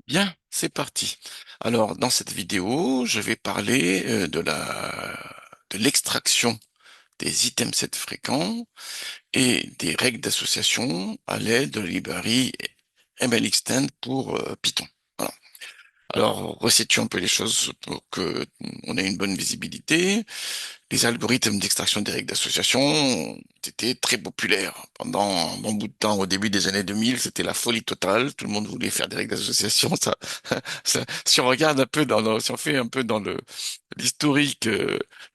Bien, c'est parti. Alors, dans cette vidéo, je vais parler de l'extraction des items set fréquents et des règles d'association à l'aide de la librairie MLXtend pour Python. Voilà. Alors, resituons un peu les choses pour que on ait une bonne visibilité. Les algorithmes d'extraction des règles d'association ont été très populaires pendant un bon bout de temps. Au début des années 2000, c'était la folie totale. Tout le monde voulait faire des règles d'association. Si on regarde un peu si on fait un peu dans l'historique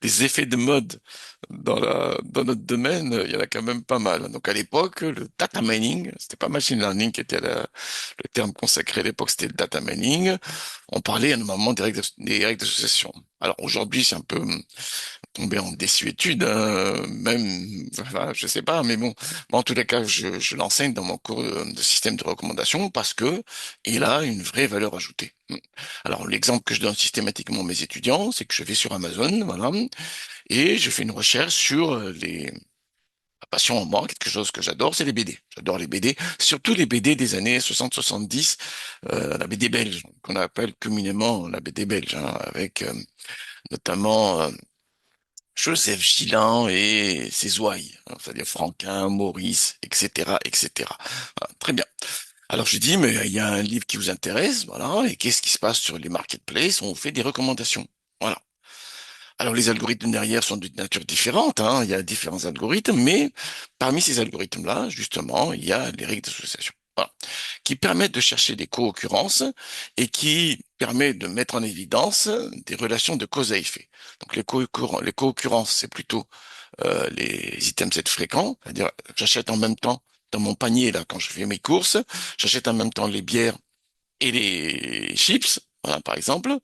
des effets de mode dans notre domaine, il y en a quand même pas mal. Donc à l'époque, le data mining, c'était pas machine learning qui était le terme consacré à l'époque, c'était le data mining. On parlait à un moment des règles d'association. Alors aujourd'hui, c'est un peu tombé en désuétude, hein, même, enfin, je sais pas, mais bon, moi, en tous les cas, je l'enseigne dans mon cours de système de recommandation parce que il a une vraie valeur ajoutée. Alors, l'exemple que je donne systématiquement à mes étudiants, c'est que je vais sur Amazon, voilà, et je fais une recherche sur la passion en moi, quelque chose que j'adore, c'est les BD. J'adore les BD, surtout les BD des années 60-70, la BD belge, qu'on appelle communément la BD belge, hein, avec notamment Joseph Gillan et ses ouailles, hein, c'est-à-dire Franquin, Maurice, etc., etc. Voilà, très bien. Alors je dis, mais il y a un livre qui vous intéresse, voilà, et qu'est-ce qui se passe sur les marketplaces? On vous fait des recommandations. Voilà. Alors les algorithmes derrière sont de nature différente, hein, il y a différents algorithmes, mais parmi ces algorithmes-là, justement, il y a les règles d'association. Voilà, qui permettent de chercher des co-occurrences et qui permet de mettre en évidence des relations de cause à effet. Donc les co-occurrences, c'est plutôt les items set fréquents, c'est-à-dire j'achète en même temps dans mon panier là quand je fais mes courses, j'achète en même temps les bières et les chips, voilà, par exemple.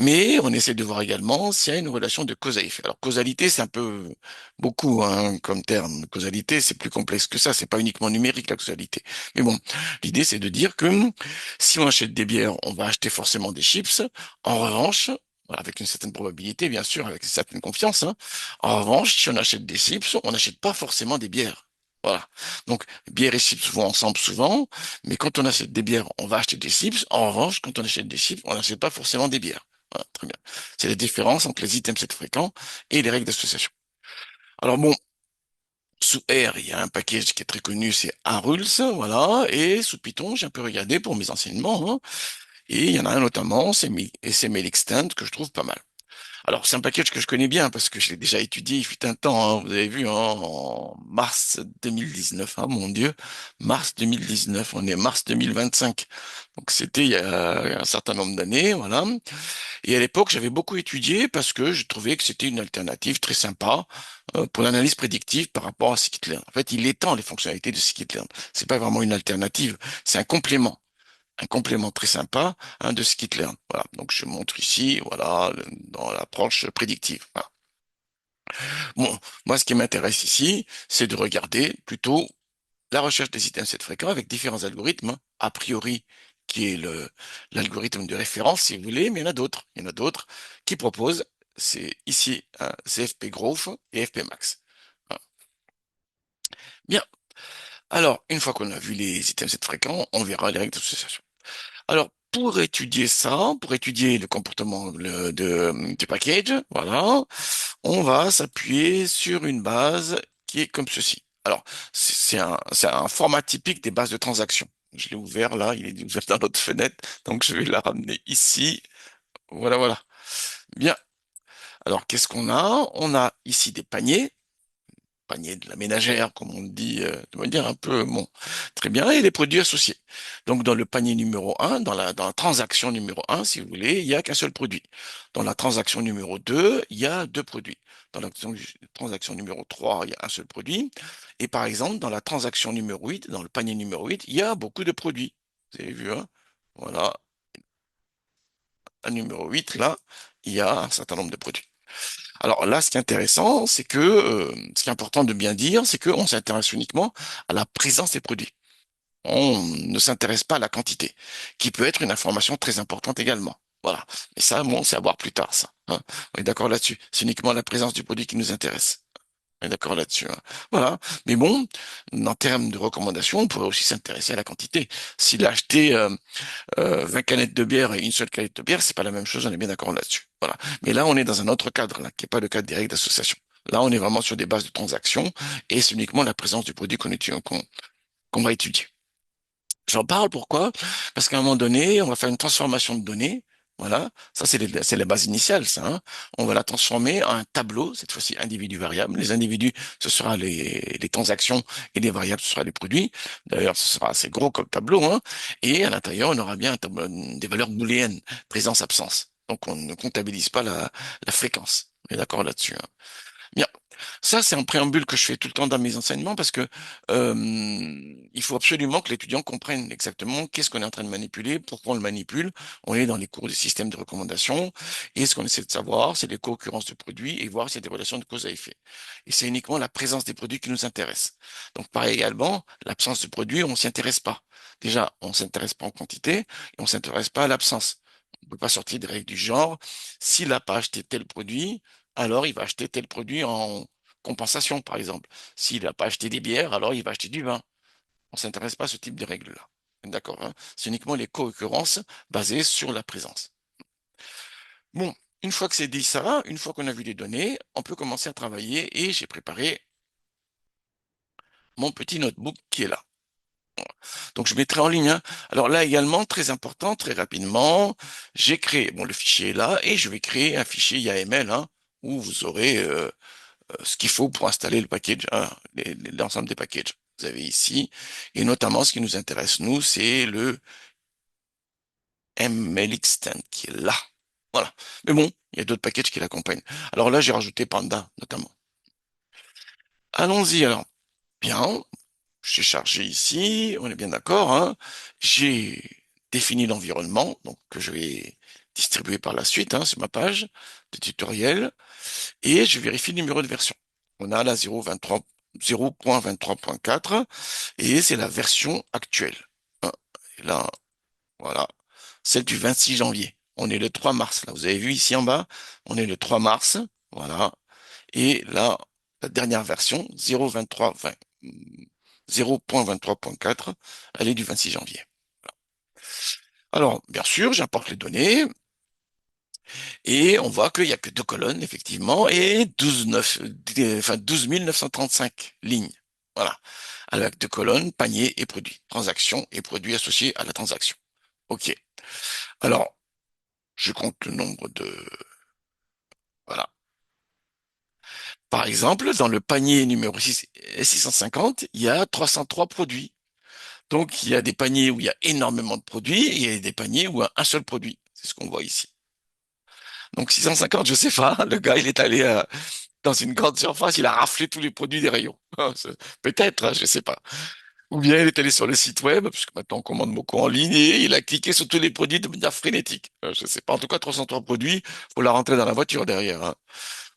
Mais on essaie de voir également s'il y a une relation de cause à effet. Alors causalité, c'est un peu beaucoup hein, comme terme. Causalité, c'est plus complexe que ça. C'est pas uniquement numérique la causalité. Mais bon, l'idée c'est de dire que si on achète des bières, on va acheter forcément des chips. En revanche, voilà, avec une certaine probabilité, bien sûr, avec une certaine confiance. Hein. En revanche, si on achète des chips, on n'achète pas forcément des bières. Voilà. Donc, bière et chips vont ensemble souvent, mais quand on achète des bières, on va acheter des chips. En revanche, quand on achète des chips, on n'achète pas forcément des bières. Voilà, très bien. C'est la différence entre les items set fréquents et les règles d'association. Alors bon, sous R, il y a un package qui est très connu, c'est Arulz, voilà, et sous Python, j'ai un peu regardé pour mes enseignements, hein, et il y en a un notamment, c'est Extend, que je trouve pas mal. Alors, c'est un package que je connais bien parce que je l'ai déjà étudié il fut un temps, hein, vous avez vu, hein, en mars 2019. Ah mon Dieu, mars 2019, on est mars 2025. Donc c'était il y a un certain nombre d'années, voilà. Et à l'époque, j'avais beaucoup étudié parce que je trouvais que c'était une alternative très sympa pour l'analyse prédictive par rapport à scikit-learn. En fait, il étend les fonctionnalités de scikit-learn. C'est pas vraiment une alternative, c'est un complément très sympa hein, de scikit-learn. Voilà. Donc je montre ici, voilà, dans l'approche prédictive. Voilà. Bon, moi, ce qui m'intéresse ici, c'est de regarder plutôt la recherche des items set fréquents avec différents algorithmes, hein, a priori, qui est l'algorithme de référence, si vous voulez, mais il y en a d'autres. Il y en a d'autres qui proposent, c'est ici, hein, CFP Growth et FP Max. Voilà. Bien. Alors, une fois qu'on a vu les items set fréquents, on verra les règles d'association. Alors, pour étudier ça, pour étudier le comportement du package, voilà, on va s'appuyer sur une base qui est comme ceci. Alors, c'est un format typique des bases de transactions. Je l'ai ouvert là, il est ouvert dans notre fenêtre, donc je vais la ramener ici. Voilà, voilà. Bien. Alors, qu'est-ce qu'on a? On a ici des paniers, panier de la ménagère, comme on dit, de manière un peu, bon, très bien, et les produits associés. Donc, dans le panier numéro un, dans la transaction numéro un, si vous voulez, il n'y a qu'un seul produit. Dans la transaction numéro 2, il y a deux produits. Dans la transaction numéro 3, il y a un seul produit. Et par exemple, dans la transaction numéro 8, dans le panier numéro 8, il y a beaucoup de produits. Vous avez vu, hein? Voilà, un numéro 8, là, il y a un certain nombre de produits. Alors là, ce qui est intéressant, c'est que, ce qui est important de bien dire, c'est qu'on s'intéresse uniquement à la présence des produits. On ne s'intéresse pas à la quantité, qui peut être une information très importante également. Voilà. Mais ça, bon, c'est à voir plus tard, ça. Hein. On est d'accord là-dessus. C'est uniquement la présence du produit qui nous intéresse. On est d'accord là-dessus, hein. Voilà. Mais bon, en termes de recommandations, on pourrait aussi s'intéresser à la quantité. S'il a acheté 20 canettes de bière et une seule canette de bière, c'est pas la même chose, on est bien d'accord là-dessus. Voilà. Mais là, on est dans un autre cadre, là, qui n'est pas le cadre direct d'association. Là, on est vraiment sur des bases de transactions et c'est uniquement la présence du produit qu'on va étudier. J'en parle pourquoi? Parce qu'à un moment donné, on va faire une transformation de données. Voilà, ça c'est la base initiale, ça, hein. On va la transformer en un tableau, cette fois-ci individu variable. Les individus, ce sera les transactions et les variables, ce sera les produits. D'ailleurs, ce sera assez gros comme tableau, hein. Et à l'intérieur, on aura bien un tableau, des valeurs booléennes, présence-absence. Donc on ne comptabilise pas la fréquence. On est d'accord là-dessus, hein. Bien. Ça, c'est un préambule que je fais tout le temps dans mes enseignements parce que il faut absolument que l'étudiant comprenne exactement qu'est-ce qu'on est en train de manipuler, pourquoi on le manipule. On est dans les cours des systèmes de recommandation et ce qu'on essaie de savoir, c'est les co-occurrences de produits et voir s'il y a des relations de cause à effet. Et c'est uniquement la présence des produits qui nous intéresse. Donc, pareil également, l'absence de produits, on s'y intéresse pas. Déjà, on s'intéresse pas en quantité et on s'intéresse pas à l'absence. On ne peut pas sortir des règles du genre. S'il n'a pas acheté tel produit, alors il va acheter tel produit en compensation, par exemple. S'il n'a pas acheté des bières, alors il va acheter du vin. On ne s'intéresse pas à ce type de règles-là. D'accord, hein? C'est uniquement les co-occurrences basées sur la présence. Bon, une fois que c'est dit ça, une fois qu'on a vu les données, on peut commencer à travailler et j'ai préparé mon petit notebook qui est là. Donc je mettrai en ligne, hein. Alors là également, très important, très rapidement, j'ai créé, bon le fichier est là, et je vais créer un fichier YAML, hein, où vous aurez ce qu'il faut pour installer le package, hein, l'ensemble des packages. Vous avez ici, et notamment ce qui nous intéresse, nous, c'est le MLXtend qui est là. Voilà. Mais bon, il y a d'autres packages qui l'accompagnent. Alors là, j'ai rajouté Panda, notamment. Allons-y alors. Bien, j'ai chargé ici, on est bien d'accord, hein. J'ai défini l'environnement, donc que je vais distribuer par la suite, hein, sur ma page de tutoriel, et je vérifie le numéro de version. On a la 0.23.4 et c'est la version actuelle, hein. Et là, voilà, celle du 26 janvier. On est le 3 mars, là. Vous avez vu ici en bas, on est le 3 mars, voilà. Et là, la dernière version, 0.23.4, elle est du 26 janvier. Alors, bien sûr, j'importe les données et on voit qu'il n'y a que deux colonnes, effectivement, et 12 935 lignes. Voilà. Avec deux colonnes, panier et produit. Transaction et produit associés à la transaction. OK. Alors, je compte le nombre de... Voilà. Par exemple, dans le panier numéro 650, il y a 303 produits. Donc, il y a des paniers où il y a énormément de produits et il y a des paniers où il y a un seul produit. C'est ce qu'on voit ici. Donc, 650, je sais pas, le gars, il est allé dans une grande surface, il a raflé tous les produits des rayons. Peut-être, hein, je sais pas. Ou bien il est allé sur le site web, parce que maintenant on commande beaucoup en ligne, et il a cliqué sur tous les produits de manière frénétique. Je sais pas, en tout cas 303 produits, faut la rentrer dans la voiture derrière, hein.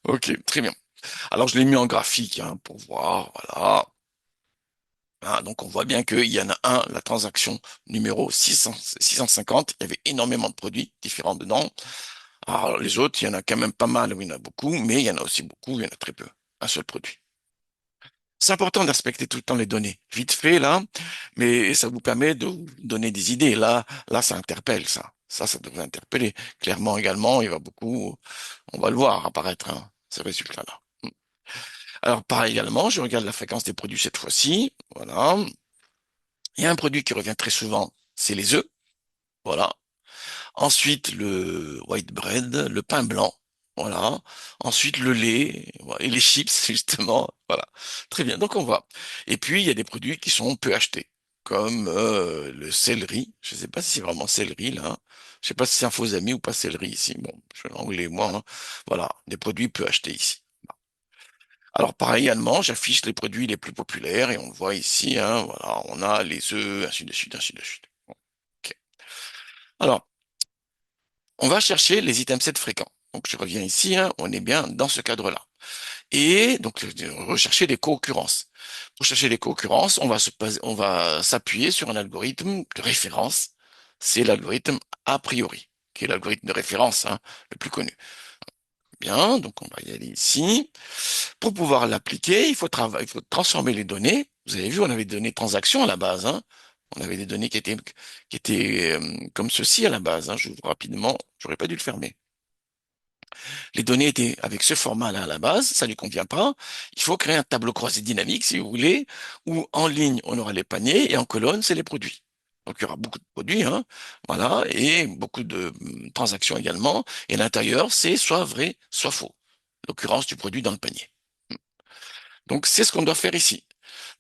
Ok, très bien. Alors je l'ai mis en graphique, hein, pour voir, voilà. Ah, donc on voit bien qu'il y en a un, la transaction numéro 650, il y avait énormément de produits différents dedans. Alors les autres, il y en a quand même pas mal, oui, il y en a beaucoup, mais il y en a aussi beaucoup, il y en a très peu. Un seul produit. C'est important d'inspecter tout le temps les données. Vite fait, là, mais ça vous permet de vous donner des idées. Là, ça interpelle, ça. Ça devrait interpeller. Clairement également, il va beaucoup, on va le voir apparaître, hein, ce résultat-là. Alors, pareil également, je regarde la fréquence des produits cette fois-ci. Voilà. Il y a un produit qui revient très souvent, c'est les œufs. Voilà. Ensuite, le white bread, le pain blanc. Voilà. Ensuite, le lait, voilà, et les chips, justement. Voilà. Très bien. Donc, on voit. Et puis, il y a des produits qui sont peu achetés, comme le céleri. Je ne sais pas si c'est vraiment céleri, là, hein. Je ne sais pas si c'est un faux ami ou pas céleri ici. Bon, je vais l'anglais, moi, hein. Voilà. Des produits peu achetés ici. Alors, pareil, également, j'affiche les produits les plus populaires et on le voit ici, hein. Voilà. On a les œufs, ainsi de suite, ainsi de suite. Bon, ok. Alors, on va chercher les items 7 fréquents. Donc je reviens ici, hein, on est bien dans ce cadre-là. Et donc rechercher les co-occurrences. Pour chercher les co-occurrences, on va s'appuyer sur un algorithme de référence. C'est l'algorithme a priori, qui est l'algorithme de référence, hein, le plus connu. bien, donc on va y aller ici. Pour pouvoir l'appliquer, il faut transformer les données. Vous avez vu, on avait des données transactions à la base, hein. On avait des données qui étaient comme ceci à la base, hein. J'ouvre rapidement, j'aurais pas dû le fermer. Les données étaient avec ce format-là à la base, ça ne lui convient pas. Il faut créer un tableau croisé dynamique, si vous voulez, où en ligne, on aura les paniers et en colonne, c'est les produits. Donc, il y aura beaucoup de produits, hein, voilà, et beaucoup de transactions également. Et à l'intérieur, c'est soit vrai, soit faux. L'occurrence du produit dans le panier. Donc, c'est ce qu'on doit faire ici.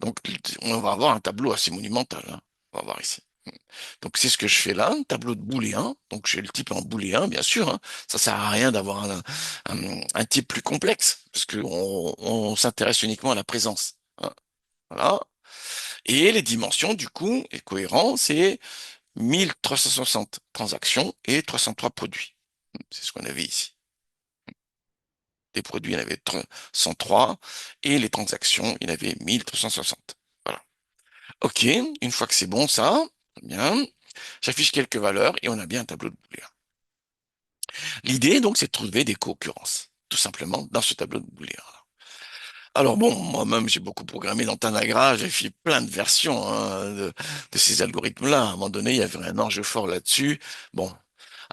Donc, on va avoir un tableau assez monumental, hein. On va voir ici. Donc, c'est ce que je fais là, un tableau de booléen. Donc, j'ai le type en booléen, bien sûr, hein. Ça sert à rien d'avoir un type plus complexe, parce que on s'intéresse uniquement à la présence, hein. Voilà. Et les dimensions, du coup, est cohérent, c'est 1360 transactions et 303 produits. C'est ce qu'on avait ici. Les produits, il y en avait 103 et les transactions, il y en avait 1360. Voilà. OK, une fois que c'est bon, ça, bien, j'affiche quelques valeurs et on a bien un tableau de booléen. L'idée, donc, c'est de trouver des co-occurrences, tout simplement, dans ce tableau de booléen. Alors bon, moi-même, j'ai beaucoup programmé dans Tanagra, j'ai fait plein de versions, hein, de ces algorithmes-là. À un moment donné, il y avait un enjeu fort là-dessus. Bon,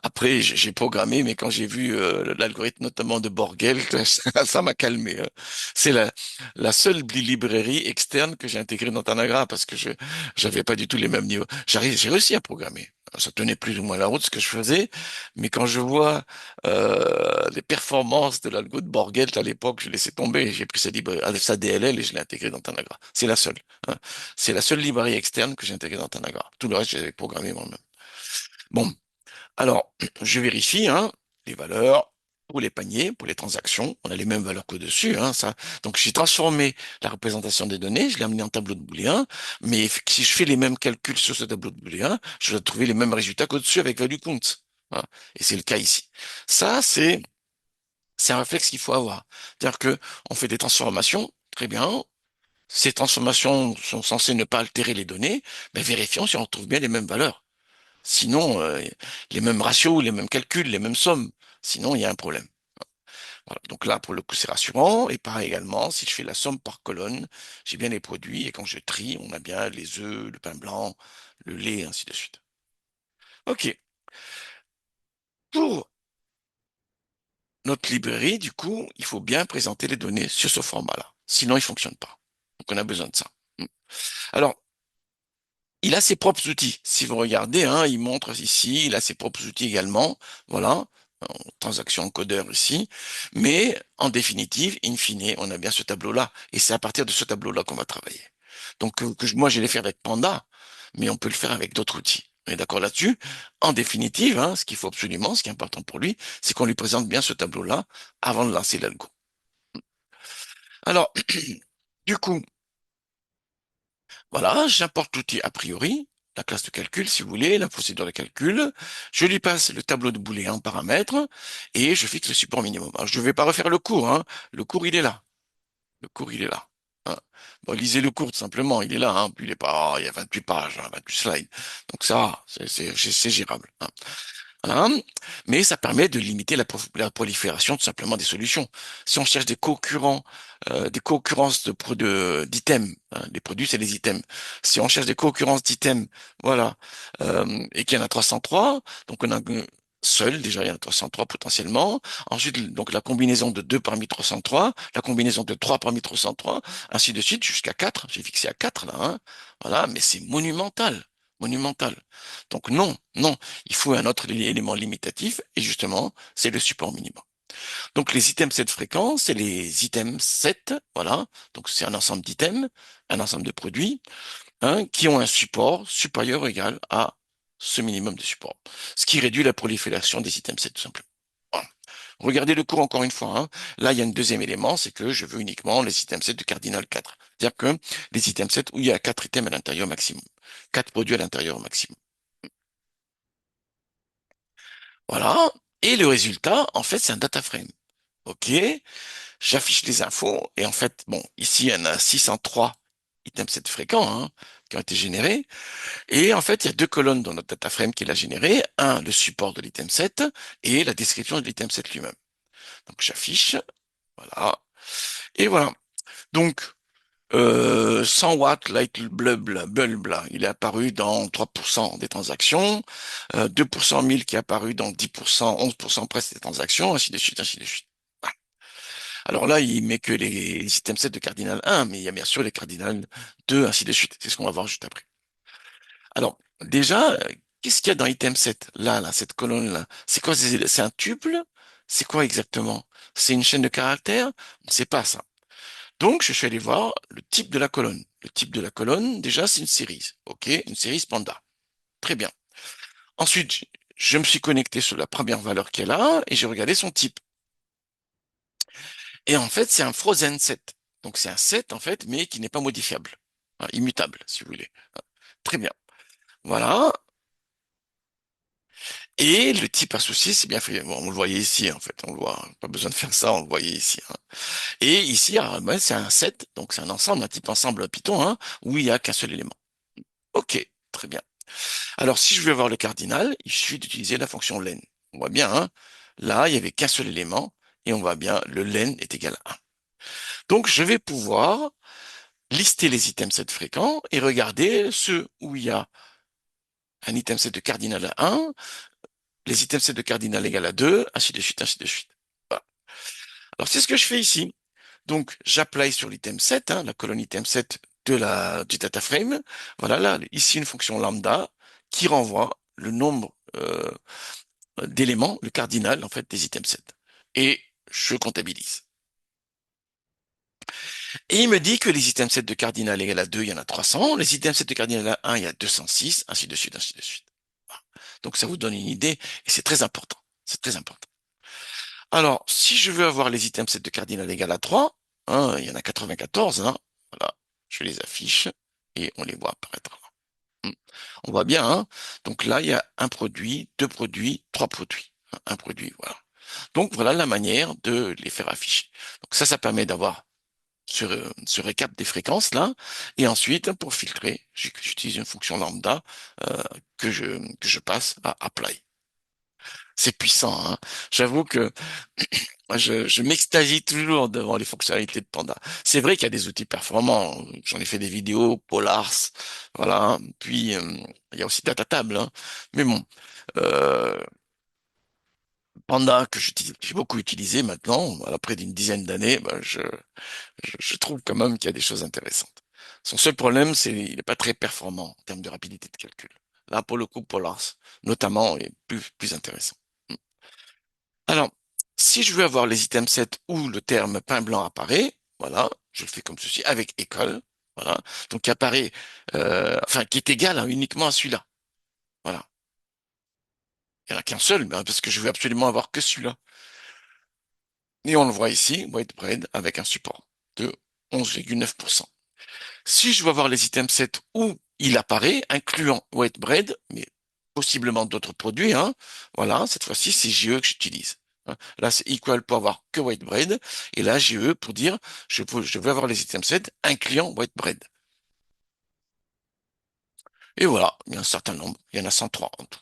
après, j'ai programmé, mais quand j'ai vu l'algorithme notamment de Borgel, ça m'a calmé, hein. C'est la seule librairie externe que j'ai intégrée dans Tanagra parce que je j'avais pas du tout les mêmes niveaux. J'ai réussi à programmer. Ça tenait plus ou moins la route ce que je faisais, mais quand je vois les performances de l'algo de Borgel à l'époque, je laissais tomber. J'ai pris sa DLL et je l'ai intégré dans Tanagra. C'est la seule, hein. C'est la seule librairie externe que j'ai intégrée dans Tanagra. Tout le reste, j'avais programmé moi-même. Bon, alors, je vérifie, hein, les valeurs pour les paniers, pour les transactions. On a les mêmes valeurs qu'au-dessus, hein, ça. Donc, j'ai transformé la représentation des données, je l'ai amené en tableau de booléen, mais si je fais les mêmes calculs sur ce tableau de booléen, je vais trouver les mêmes résultats qu'au-dessus avec value count. Voilà. Et c'est le cas ici. Ça, c'est un réflexe qu'il faut avoir. C'est-à-dire que on fait des transformations, très bien. Ces transformations sont censées ne pas altérer les données, mais vérifions si on retrouve bien les mêmes valeurs. Sinon, les mêmes ratios, les mêmes calculs, les mêmes sommes. Sinon, il y a un problème. Voilà. Donc là, pour le coup, c'est rassurant. Et pareil également, si je fais la somme par colonne, j'ai bien les produits. Et quand je trie, on a bien les œufs, le pain blanc, le lait, ainsi de suite. OK. Pour notre librairie, du coup, il faut bien présenter les données sur ce format-là. Sinon, il fonctionne pas. Donc, on a besoin de ça. Alors, il a ses propres outils. Si vous regardez, hein, il montre ici, il a ses propres outils également. Voilà, en transaction encodeur ici. Mais en définitive, in fine, on a bien ce tableau-là. Et c'est à partir de ce tableau-là qu'on va travailler. Donc, moi, je l'ai fait avec Panda, mais on peut le faire avec d'autres outils. On est d'accord là-dessus? En définitive, hein, ce qu'il faut absolument, ce qui est important pour lui, c'est qu'on lui présente bien ce tableau-là avant de lancer l'algo. Alors, du coup, voilà, j'importe l'outil a priori, la classe de calcul, si vous voulez, la procédure de calcul. Je lui passe le tableau de booléen en paramètres et je fixe le support minimum. Alors, je ne vais pas refaire le cours, hein. Le cours, il est là. Le cours, il est là, hein. Bon, lisez le cours, tout simplement. Il est là, hein. Puis il est pas, il y a 28 pages, hein, 28 slides. Donc ça, c'est gérable, hein. Voilà. Mais ça permet de limiter la prolifération tout simplement des solutions. Si on cherche des co-occurrences d'items, hein, les produits c'est les items. Si on cherche des co-occurrences d'items, voilà, et qu'il y en a 303, donc on a seul déjà il y en a 303 potentiellement. Ensuite donc la combinaison de 2 parmi 303, la combinaison de 3 parmi 303, ainsi de suite jusqu'à 4. J'ai fixé à 4 là, hein. Voilà, mais c'est monumental, monumental. Donc non, non. Il faut un autre élément limitatif, et justement, c'est le support minimum. Donc les items 7 fréquents, c'est les items 7, voilà. Donc c'est un ensemble d'items, un ensemble de produits, hein, qui ont un support supérieur ou égal à ce minimum de support. Ce qui réduit la prolifération des items 7, tout simplement. Voilà. Regardez le cours encore une fois, hein. Là, il y a un deuxième élément, c'est que je veux uniquement les items 7 de cardinal 4. C'est-à-dire que les items 7 où il y a 4 items à l'intérieur maximum. 4 produits à l'intérieur au maximum. Voilà. Et le résultat, en fait, c'est un data frame. OK, j'affiche les infos et en fait, bon, ici, il y en a 603 items 7 fréquents, hein, qui ont été générés. Et en fait, il y a deux colonnes dans notre data frame qu'il a généré. Un, le support de l'item 7 et la description de l'item 7 lui-même. Donc j'affiche, voilà. Et voilà. Donc 100 watts light bulb là, il est apparu dans 3% des transactions, 2% 1000 qui est apparu dans 10%, 11% presque des transactions, ainsi de suite, ainsi de suite. Voilà. Alors là, il met que les systèmes 7 de cardinal 1, mais il y a bien sûr les cardinal 2, ainsi de suite. C'est ce qu'on va voir juste après. Alors, déjà, qu'est-ce qu'il y a dans item 7? Là, cette colonne-là. C'est quoi? C'est un tuple? C'est quoi exactement? C'est une chaîne de caractères? On ne sait pas ça. Donc, je suis allé voir le type de la colonne. Le type de la colonne, déjà, c'est une série. OK? Une série panda. Très bien. Ensuite, je me suis connecté sur la première valeur qu'elle a et j'ai regardé son type. Et en fait, c'est un frozen set. Donc, c'est un set, en fait, mais qui n'est pas modifiable. Immutable, si vous voulez. Très bien. Voilà. Et le type associé, c'est bien fait. Bon, on le voyait ici, en fait. On le voit. Pas besoin de faire ça, on le voyait ici, hein. Et ici, ben, c'est un set. Donc, c'est un ensemble, un type ensemble Python, hein, où il n'y a qu'un seul élément. OK. Très bien. Alors, si je veux avoir le cardinal, il suffit d'utiliser la fonction len. On voit bien, hein, là, il n'y avait qu'un seul élément, et on voit bien, le len est égal à 1. Donc, je vais pouvoir lister les items set fréquents et regarder ceux où il y a un item set de cardinal à 1, les items set de cardinal égal à 2, ainsi de suite, ainsi de suite. Voilà. Alors, c'est ce que je fais ici. Donc, j'apply sur l'item set, hein, la colonne item set du data frame. Voilà, là, ici, une fonction lambda qui renvoie le nombre d'éléments, le cardinal, en fait, des items 7. Et je comptabilise. Et il me dit que les items 7 de cardinal égale à 2, il y en a 300. Les items 7 de cardinal à 1, il y a 206, ainsi de suite, ainsi de suite. Voilà. Donc ça vous donne une idée, et c'est très important. C'est très important. Alors, si je veux avoir les items 7 de cardinal égale à 3, hein, il y en a 94, hein, voilà, je les affiche, et on les voit apparaître là. Hmm. On voit bien, hein. Donc là, il y a un produit, deux produits, trois produits. Un produit, voilà. Donc voilà la manière de les faire afficher. Donc ça permet d'avoir ce récap des fréquences là. Et ensuite, pour filtrer, j'utilise une fonction lambda euh, que je passe à apply. C'est puissant, hein. J'avoue que moi, je m'extasie toujours devant les fonctionnalités de Panda. C'est vrai qu'il y a des outils performants. J'en ai fait des vidéos, Polars, voilà. Puis il y a aussi DataTable, hein. Mais bon, euh, Panda que j'ai beaucoup utilisé maintenant, voilà, près d'une dizaine d'années, ben, je trouve quand même qu'il y a des choses intéressantes. Son seul problème, c'est qu'il n'est pas très performant en termes de rapidité de calcul. Là, pour le coup, Polars, notamment, est plus intéressant. Alors, si je veux avoir les items 7 où le terme pain blanc apparaît, voilà, je le fais comme ceci, avec école, voilà, donc qui apparaît, enfin, qui est égal, hein, uniquement à celui-là. Voilà. Il n'y en a qu'un seul, ben, parce que je veux absolument avoir que celui-là. Et on le voit ici, white bread, avec un support de 11,9%. Si je veux avoir les items 7 où il apparaît, incluant white bread, mais possiblement d'autres produits, hein, voilà, cette fois-ci, c'est JE que j'utilise. Hein. Là, c'est equal pour avoir que white bread, et là, JE pour dire, je veux avoir les items 7 incluant white bread. Et voilà, il y a un certain nombre, il y en a 103 en tout.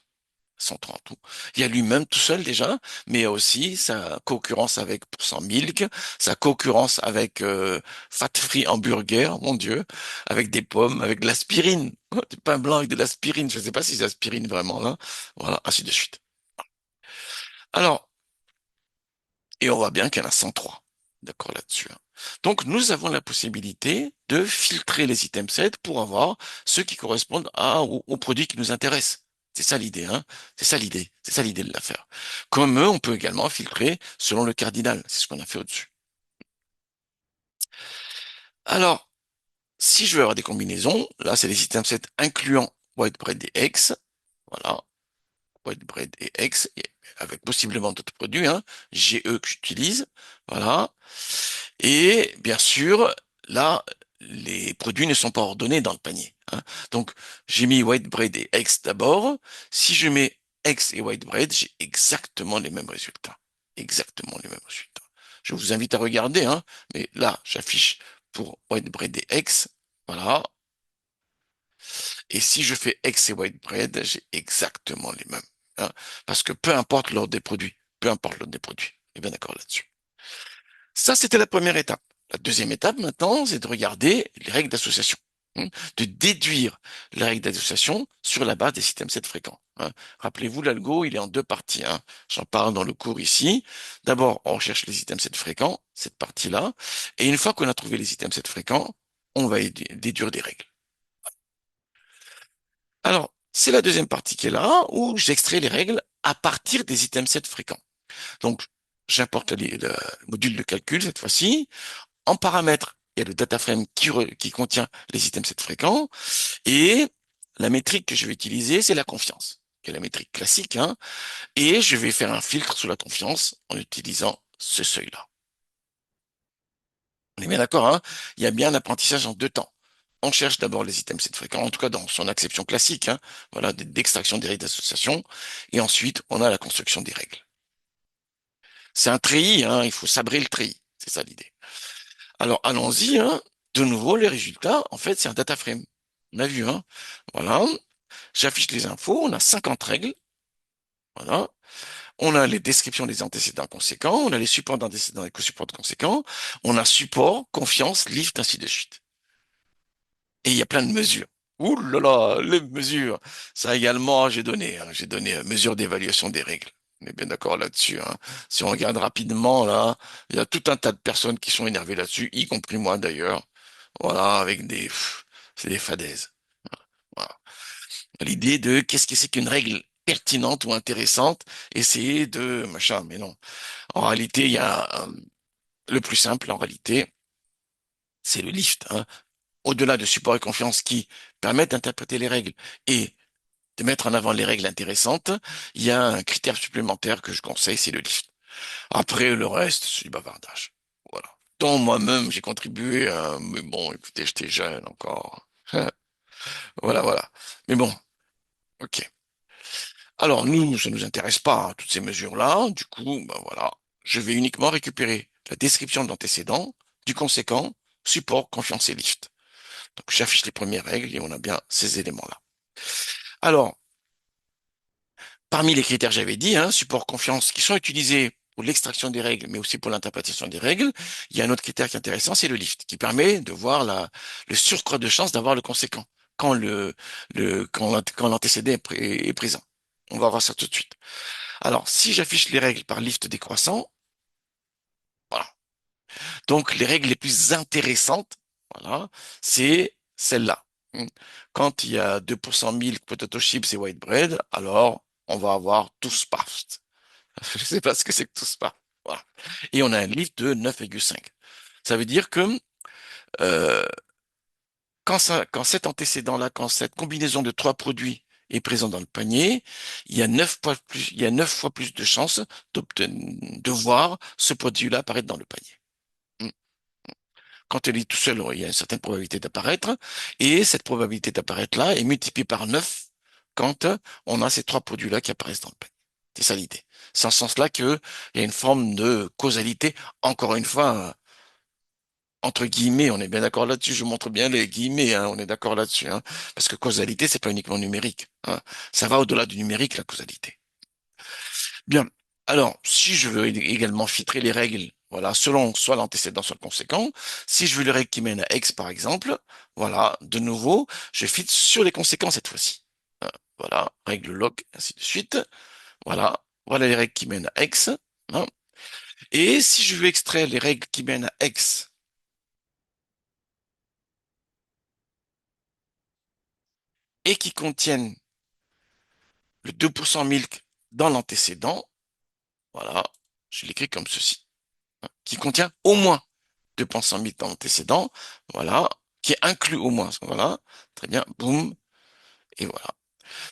103 en tout. Il y a lui-même tout seul déjà, mais il y a aussi sa concurrence avec Pourcent Milk, sa concurrence avec Fat Free Hamburger, mon Dieu, avec des pommes, avec de l'aspirine, du pain blanc avec de l'aspirine. Je ne sais pas si c'est aspirine vraiment là. Voilà, ainsi de suite. Alors, et on voit bien qu'il y en a 103. D'accord là-dessus, hein. Donc, nous avons la possibilité de filtrer les items 7 pour avoir ceux qui correspondent aux produits qui nous intéressent. C'est ça l'idée, hein. C'est ça l'idée. C'est ça l'idée de l'affaire. Comme eux, on peut également filtrer selon le cardinal. C'est ce qu'on a fait au-dessus. Alors, si je veux avoir des combinaisons, là, c'est les items 7 incluant white bread et eggs. Voilà. White bread et eggs, et avec possiblement d'autres produits, hein. GE que j'utilise. Voilà. Et bien sûr, là, les produits ne sont pas ordonnés dans le panier, hein. Donc, j'ai mis white bread et eggs d'abord. Si je mets eggs et white bread, j'ai exactement les mêmes résultats. Exactement les mêmes résultats. Je vous invite à regarder, hein. Mais là, j'affiche pour white bread et eggs. Voilà. Et si je fais eggs et white bread, j'ai exactement les mêmes, hein. Parce que peu importe l'ordre des produits, peu importe l'ordre des produits. On est bien d'accord là-dessus. Ça, c'était la première étape. La deuxième étape, maintenant, c'est de regarder les règles d'association, de déduire les règles d'association sur la base des systèmes 7 fréquents. Rappelez-vous, l'algo, il est en deux parties. J'en parle dans le cours ici. D'abord, on recherche les items 7 fréquents, cette partie-là. Et une fois qu'on a trouvé les items 7 fréquents, on va déduire des règles. Alors, c'est la deuxième partie qui est là, où j'extrais les règles à partir des items 7 fréquents. Donc, j'importe le module de calcul cette fois-ci. En paramètre, il y a le data frame qui contient les items 7 fréquents. Et la métrique que je vais utiliser, c'est la confiance, qui est la métrique classique. Et je vais faire un filtre sur la confiance en utilisant ce seuil-là. On est bien d'accord, hein? Il y a bien un apprentissage en deux temps. On cherche d'abord les items 7 fréquents, en tout cas dans son acception classique, voilà, d'extraction des règles d'association. Et ensuite, on a la construction des règles. C'est un treillis, il faut sabrer le treillis. C'est ça l'idée. Alors, allons-y, De nouveau, les résultats, en fait, c'est un data frame. On a vu, Voilà. J'affiche les infos. On a 50 règles. Voilà. On a les descriptions des antécédents conséquents. On a les supports d'antécédents et co-supports conséquents. On a support, confiance, lift, ainsi de suite. Et il y a plein de mesures. Ouh là là, les mesures. Ça également, j'ai donné mesure d'évaluation des règles. On est bien d'accord là-dessus, Si on regarde rapidement, là, il y a tout un tas de personnes qui sont énervées là-dessus, y compris moi d'ailleurs. Voilà, c'est des fadaises. Voilà. L'idée de qu'est-ce que c'est qu'une règle pertinente ou intéressante, essayer de machin, mais non. En réalité, il y a le plus simple, en réalité, c'est le lift, au-delà de support et confiance qui permettent d'interpréter les règles et de mettre en avant les règles intéressantes, il y a un critère supplémentaire que je conseille, c'est le lift. Après, le reste, c'est du bavardage. Voilà. Dont moi-même, j'ai contribué, mais bon, écoutez, j'étais jeune encore. Voilà, voilà. Mais bon, ok. Alors, nous, ça nous intéresse pas, toutes ces mesures-là. Du coup, ben voilà, je vais uniquement récupérer la description de l'antécédent, du conséquent, support, confiance et lift. Donc, j'affiche les premières règles et on a bien ces éléments-là. Alors, parmi les critères, j'avais dit, support confiance, qui sont utilisés pour l'extraction des règles, mais aussi pour l'interprétation des règles, il y a un autre critère qui est intéressant, c'est le lift, qui permet de voir le surcroît de chance d'avoir le conséquent quand quand l'antécédé est présent. On va voir ça tout de suite. Alors, si j'affiche les règles par lift décroissant, voilà. Donc, les règles les plus intéressantes, voilà, c'est celle-là. Quand il y a 2% milk, potato chips et white bread, alors on va avoir tout sparse. Je ne sais pas ce que c'est que tout ça. Voilà. Et on a un lift de 9,5. Ça veut dire que euh, quand cet antécédent-là, quand cette combinaison de trois produits est présente dans le panier, il y a 9 fois plus de chances de voir ce produit-là apparaître dans le panier. Hmm. Quand elle est tout seul, il y a une certaine probabilité d'apparaître, et cette probabilité d'apparaître là est multipliée par 9 quand on a ces trois produits-là qui apparaissent dans le panier. C'est ça l'idée. C'est en ce sens-là qu'il y a une forme de causalité. Encore une fois, entre guillemets, on est bien d'accord là-dessus. Je montre bien les guillemets, on est d'accord là-dessus. Parce que causalité, c'est pas uniquement numérique. Ça va au-delà du numérique, la causalité. Bien. Alors, si je veux également filtrer les règles, voilà, selon soit l'antécédent, soit le conséquent, si je veux les règles qui mènent à X, par exemple, voilà, de nouveau, je filtre sur les conséquences cette fois-ci. Voilà, règle log, ainsi de suite. Voilà, voilà les règles qui mènent à X. hein. Et si je veux extraire les règles qui mènent à X et qui contiennent le 2% milk dans l'antécédent, voilà, je l'écris comme ceci, qui contient au moins 2% milk dans l'antécédent, voilà, qui est inclus au moins, voilà, très bien, boum, et voilà.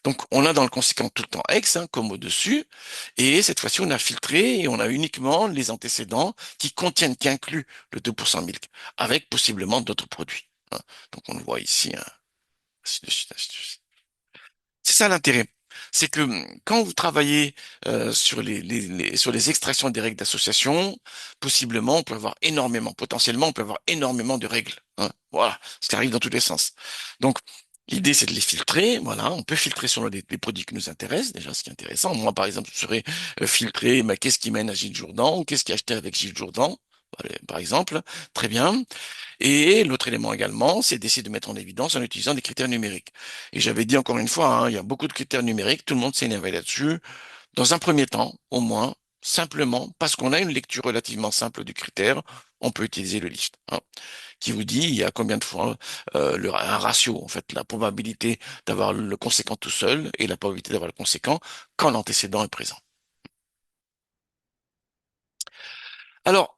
Donc, on a dans le conséquent tout le temps X, comme au-dessus, et cette fois-ci, on a filtré et on a uniquement les antécédents qui incluent le 2% milk, avec possiblement d'autres produits. Donc, on le voit ici, ainsi de suite, ainsi de suite. C'est ça l'intérêt. C'est que quand vous travaillez sur sur les extractions des règles d'association, possiblement, on peut avoir énormément, potentiellement, on peut avoir énormément de règles. Voilà, ce qui arrive dans tous les sens. Donc, L'idée, c'est de les filtrer. Voilà, on peut filtrer selon les produits qui nous intéressent, déjà, ce qui est intéressant. Moi, par exemple, je serais filtré, mais qu'est-ce qui mène à Gilles Jourdan ou qu'est-ce qui est acheté avec Gilles Jourdan, voilà, par exemple. Très bien. Et l'autre élément également, c'est d'essayer de mettre en évidence en utilisant des critères numériques. Et j'avais dit encore une fois, hein, il y a beaucoup de critères numériques, tout le monde s'est énervé là-dessus. Dans un premier temps, au moins, simplement, parce qu'on a une lecture relativement simple du critère, on peut utiliser le list, hein, qui vous dit il y a combien de fois un ratio, en fait, la probabilité d'avoir le conséquent tout seul et la probabilité d'avoir le conséquent quand l'antécédent est présent. Alors,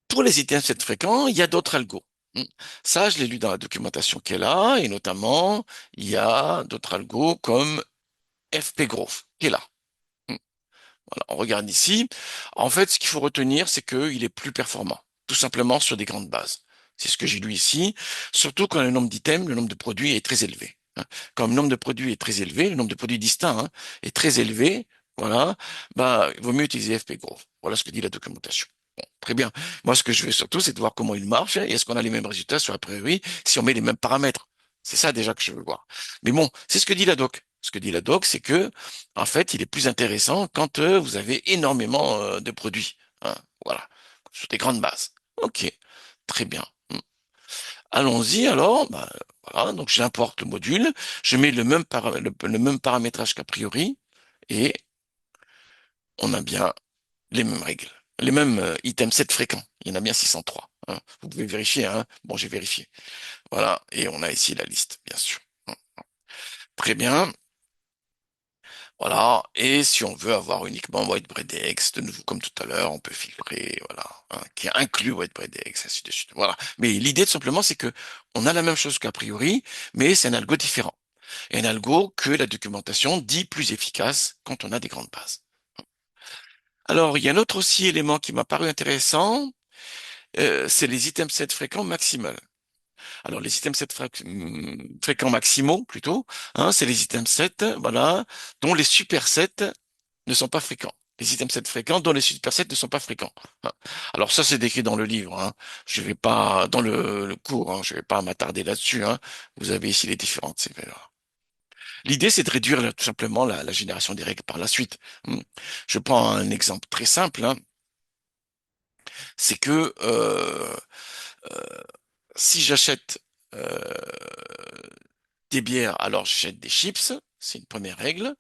pour les items 7 fréquents, il y a d'autres algos. Hmm. Ça, je l'ai lu dans la documentation qu'elle a, et notamment, il y a d'autres algos comme FPGrowth, qui est là. Hmm. Voilà, on regarde ici. En fait, ce qu'il faut retenir, c'est qu'il est plus performant, tout simplement sur des grandes bases. C'est ce que j'ai lu ici, surtout quand le nombre d'items, le nombre de produits est très élevé, hein. Quand le nombre de produits est très élevé, le nombre de produits distincts, hein, est très élevé, voilà, bah, il vaut mieux utiliser FPGrowth. Voilà ce que dit la documentation. Bon, très bien. Moi, ce que je veux surtout, c'est de voir comment il marche et est-ce qu'on a les mêmes résultats sur a priori si on met les mêmes paramètres. C'est ça déjà que je veux voir. Mais bon, c'est ce que dit la doc. Ce que dit la doc, c'est que en fait, il est plus intéressant quand vous avez énormément de produits, hein, voilà, sur des grandes bases. Ok, très bien. Allons-y alors. Bah, voilà, donc j'importe le module, je mets le même paramétrage qu'a priori, et on a bien les mêmes règles, les mêmes items 7 fréquents. Il y en a bien 603, hein. Vous pouvez vérifier, hein. Bon, j'ai vérifié. Voilà, et on a ici la liste, bien sûr. Très bien. Voilà. Et si on veut avoir uniquement WhiteBreadX, de nouveau comme tout à l'heure, on peut filtrer, voilà, hein, qui inclut WhiteBreadX, ainsi de suite. Voilà. Mais l'idée, tout simplement, c'est que on a la même chose qu'a priori, mais c'est un algo différent. Et un algo que la documentation dit plus efficace quand on a des grandes bases. Alors, il y a un autre aussi élément qui m'a paru intéressant, c'est les items set fréquents maximales. Alors, les items set fréquents maximaux, plutôt, hein, c'est les items set, voilà, dont les supersets ne sont pas fréquents. Les items 7 fréquents dont les supersets ne sont pas fréquents, hein. Alors ça, c'est décrit dans le livre, hein. Je vais pas, dans le cours, hein, je vais pas m'attarder là-dessus, hein. Vous avez ici les différentes CV. L'idée, c'est de réduire tout simplement la génération des règles par la suite. Hmm. Je prends un exemple très simple, hein. C'est que si j'achète euh, des bières, alors j'achète des chips, c'est une première règle.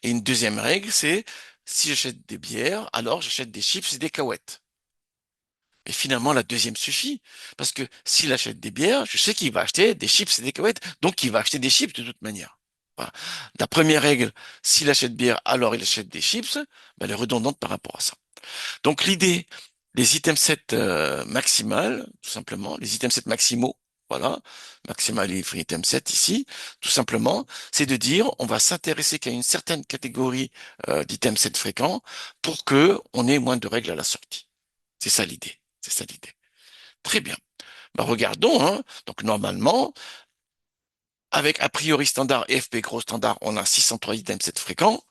Et une deuxième règle, c'est si j'achète des bières, alors j'achète des chips et des cacahuètes. Et finalement, la deuxième suffit. Parce que s'il achète des bières, je sais qu'il va acheter des chips et des cacahuètes. Donc, il va acheter des chips de toute manière. Voilà. La première règle, s'il achète bière, alors il achète des chips, ben, elle est redondante par rapport à ça. Donc, l'idée, les items 7 maximales, tout simplement, les items 7 maximaux, voilà, maximal et free item 7 ici, tout simplement, c'est de dire, on va s'intéresser qu'à une certaine catégorie d'items 7 fréquents pour que on ait moins de règles à la sortie. C'est ça l'idée. C'est ça l'idée. Très bien. Bah, regardons, hein. Donc, normalement, avec a priori standard et FP gros standard, on a 603 items 7 fréquents.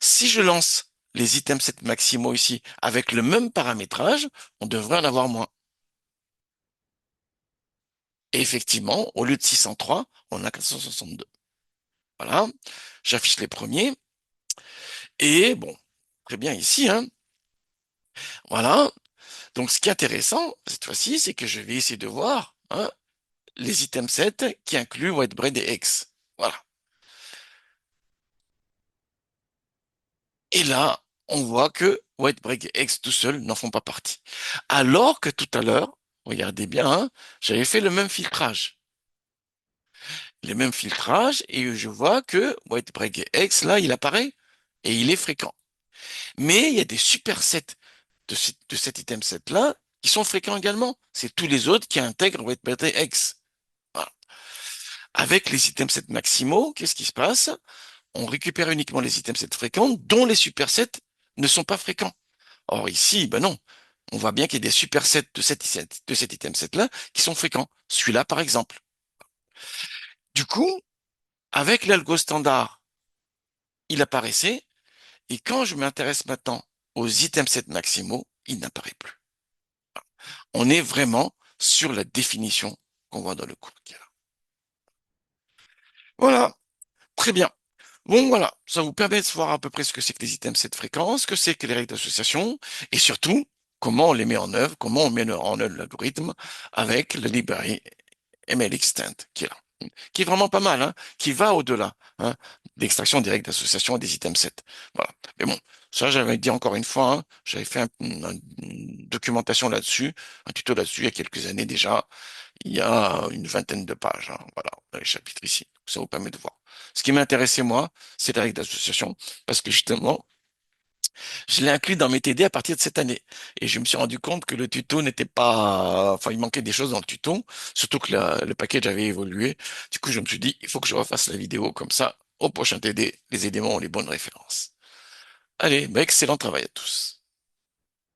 Si je lance les items 7 maximaux ici avec le même paramétrage, on devrait en avoir moins. Et effectivement, au lieu de 603, on a 462. Voilà. J'affiche les premiers. Et bon, très bien ici, hein. Voilà. Donc, ce qui est intéressant, cette fois-ci, c'est que je vais essayer de voir, hein, les items 7 qui incluent Whitebread et X. Voilà. Et là, on voit que White Break et X tout seuls n'en font pas partie. Alors que tout à l'heure, regardez bien, hein, j'avais fait le même filtrage. Le même filtrage, et je vois que White Break et X, là, il apparaît, et il est fréquent. Mais il y a des supersets de cet item set-là qui sont fréquents également. C'est tous les autres qui intègrent White Break et X. Voilà. Avec les items set maximaux, qu'est-ce qui se passe? On récupère uniquement les items set fréquents dont les supersets ne sont pas fréquents. Or ici, ben non. On voit bien qu'il y a des supersets de cet item set-là qui sont fréquents. Celui-là, par exemple. Du coup, avec l'algo standard, il apparaissait. Et quand je m'intéresse maintenant aux items set maximaux, il n'apparaît plus. On est vraiment sur la définition qu'on voit dans le cours. Voilà, très bien. Bon, voilà, ça vous permet de voir à peu près ce que c'est que les items cette fréquence, ce que c'est que les règles d'association, et surtout, comment on les met en œuvre, comment on met en œuvre l'algorithme avec le librairie ML Extent, qui est vraiment pas mal, hein, qui va au-delà, hein, d'extraction des règles d'association et des items 7. Voilà. Mais bon, ça, j'avais dit encore une fois, hein, j'avais fait une documentation là-dessus, un tuto là-dessus il y a quelques années déjà. Il y a une vingtaine de pages, hein, voilà, dans les chapitres ici. Ça vous permet de voir. Ce qui m'intéressait, moi, c'est la règle d'association, parce que justement, je l'ai inclus dans mes TD à partir de cette année. Et je me suis rendu compte que le tuto n'était pas, enfin, il manquait des choses dans le tuto, surtout que le package avait évolué. Du coup, je me suis dit, il faut que je refasse la vidéo comme ça. Au prochain TD, les éléments ont les bonnes références. Allez, bah, excellent travail à tous.